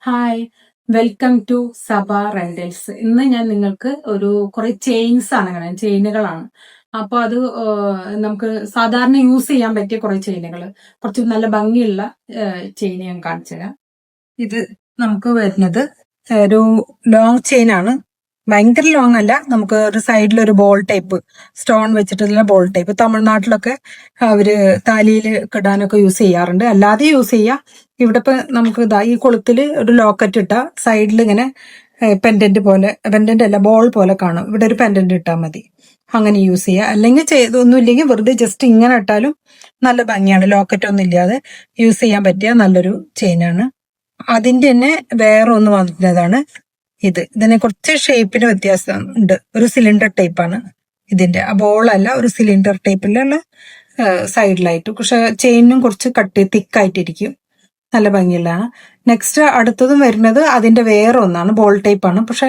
Hi, welcome to സബ rentals. ഇന്ന് ഞാൻ നിങ്ങൾക്ക് കുറെ ചെയിൻസ് ആണ് കാണാൻ, ചെയിനുകളാണ്. അപ്പൊ അത് നമുക്ക് സാധാരണ യൂസ് ചെയ്യാൻ പറ്റിയ കുറെ ചെയിനുകൾ, കുറച്ച് നല്ല ഭംഗിയുള്ള ചെയിൻ ഞാൻ കാണിച്ചു തരാം. ഇത് നമുക്ക് വരുന്നത് ഒരു ലോങ് ചെയിൻ ആണ്. ഭയങ്കര ലോങ് അല്ല, നമുക്ക് ഒരു സൈഡിൽ ഒരു ബോൾ ടൈപ്പ് സ്റ്റോൺ വെച്ചിട്ടുള്ള ബോൾ ടൈപ്പ്. തമിഴ്നാട്ടിലൊക്കെ അവര് താലിയിൽ ഇടാനൊക്കെ യൂസ് ചെയ്യാറുണ്ട്, അല്ലാതെ യൂസ് ചെയ്യാം. ഇവിടെ ഇപ്പൊ നമുക്ക് ഇതാ ഈ കൊളുത്തിൽ ഒരു ലോക്കറ്റ് ഇട്ടാ സൈഡിൽ ഇങ്ങനെ പെൻഡന്റ് പോലെ, പെൻഡന്റ് അല്ല ബോൾ പോലെ കാണും. ഇവിടെ ഒരു പെൻഡന്റ് ഇട്ടാൽ മതി, അങ്ങനെ യൂസ് ചെയ്യാം. അല്ലെങ്കിൽ ഒന്നും ഇല്ലെങ്കിൽ വെറുതെ ജസ്റ്റ് ഇങ്ങനെ ഇട്ടാലും നല്ല ഭംഗിയാണ്. ലോക്കറ്റ് ഒന്നും ഇല്ലാതെ യൂസ് ചെയ്യാൻ പറ്റിയ നല്ലൊരു ചെയിനാണ്. അതിന്റെ തന്നെ വേറെ ഒന്ന് വന്നതാണ് ഇതിനെ കുറച്ച് ഷേപ്പിന് വ്യത്യാസം ഉണ്ട്. ഒരു സിലിണ്ടർ ടൈപ്പാണ് ഇതിന്റെ. ആ ബോളല്ല, ഒരു സിലിണ്ടർ ടൈപ്പിലുള്ള സൈഡിലായിട്ട്. പക്ഷെ ചെയിനും കുറച്ച് തിക്കായിട്ടിരിക്കും, നല്ല ഭംഗിയുള്ളതാണ്. നെക്സ്റ്റ് അടുത്തതും വരുന്നത് അതിന്റെ വേറെ ഒന്നാണ്, ബോൾ ടൈപ്പാണ്. പക്ഷെ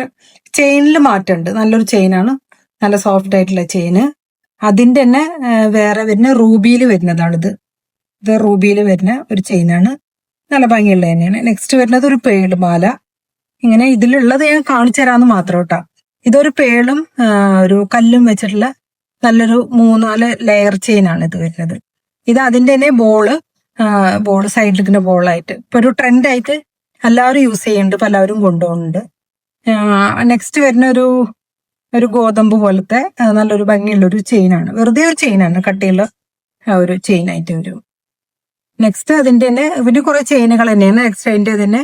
ചെയിനിൽ മാറ്റമുണ്ട്, നല്ലൊരു ചെയിനാണ്, നല്ല സോഫ്റ്റ് ആയിട്ടുള്ള ചെയിന്. അതിന്റെ തന്നെ വേറെ വരുന്ന റൂബിയിൽ വരുന്നതാണിത്. ഇത് റൂബിയിൽ വരുന്ന ഒരു ചെയിനാണ്, നല്ല ഭംഗിയുള്ള തന്നെയാണ്. നെക്സ്റ്റ് വരുന്നത് ഒരു പേള് മാല. ഇങ്ങനെ ഇതിലുള്ളത് ഞാൻ കാണിച്ചു തരാമെന്ന് മാത്രം കേട്ടോ. ഇതൊരു പേളും ഒരു കല്ലും വെച്ചിട്ടുള്ള നല്ലൊരു 3-4 ലെയർ ചെയിനാണ് ഇത് വരുന്നത്. ഇത് അതിന്റെ തന്നെ ബോള് സൈഡിൽ ഇങ്ങനെ ബോളായിട്ട് ഇപ്പൊ ഒരു ട്രെൻഡായിട്ട് എല്ലാവരും യൂസ് ചെയ്യുന്നുണ്ട്, പലവരും കൊണ്ടുപോകുന്നുണ്ട്. നെക്സ്റ്റ് വരുന്ന ഒരു ഗോതമ്പ് പോലത്തെ നല്ലൊരു ഭംഗിയുള്ള ഒരു ചെയിനാണ്. വെറുതെ ഒരു ചെയിനാണ്, കട്ടിയുള്ള ഒരു ചെയിനായിട്ട് വരും. നെക്സ്റ്റ് അതിന്റെ തന്നെ ഇവര് കുറെ ചെയിനുകൾ തന്നെയാണ്. നെക്സ്റ്റ് അതിന്റെ തന്നെ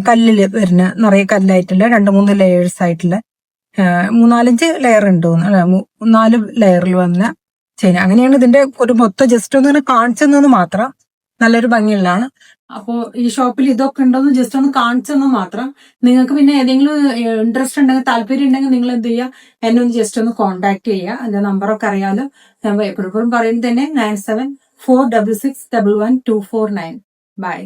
കല്ലില് വരുന്ന നിറയെ കല്ലായിട്ടുള്ള 2-3 ലെയേഴ്സ് ആയിട്ടുള്ള 3-4 ലെയർ ഉണ്ട്, 4 ലെയറിൽ വന്ന ചെയിൻ. അങ്ങനെയാണ് ഇതിന്റെ ഒരു മൊത്തം. ജസ്റ്റ് ഒന്ന് കാണിച്ചെന്നു മാത്രം, നല്ലൊരു ഭംഗിയുള്ളതാണ്. അപ്പോ ഈ ഷോപ്പിൽ ഇതൊക്കെ ഉണ്ടോന്ന് ജസ്റ്റ് ഒന്ന് കാണിച്ചെന്ന് മാത്രം. നിങ്ങൾക്ക് പിന്നെ ഏതെങ്കിലും ഇൻട്രസ്റ്റ് ഉണ്ടെങ്കിൽ, താല്പര്യം ഉണ്ടെങ്കിൽ നിങ്ങൾ എന്ത് ചെയ്യുക, എന്നെ ഒന്ന് ജസ്റ്റ് ഒന്ന് കോൺടാക്ട് ചെയ്യുക. എന്റെ നമ്പറൊക്കെ അറിയാലോ. ഞാൻ എപ്പോഴും പറയുന്നത് തന്നെ 9746611249. ബൈ.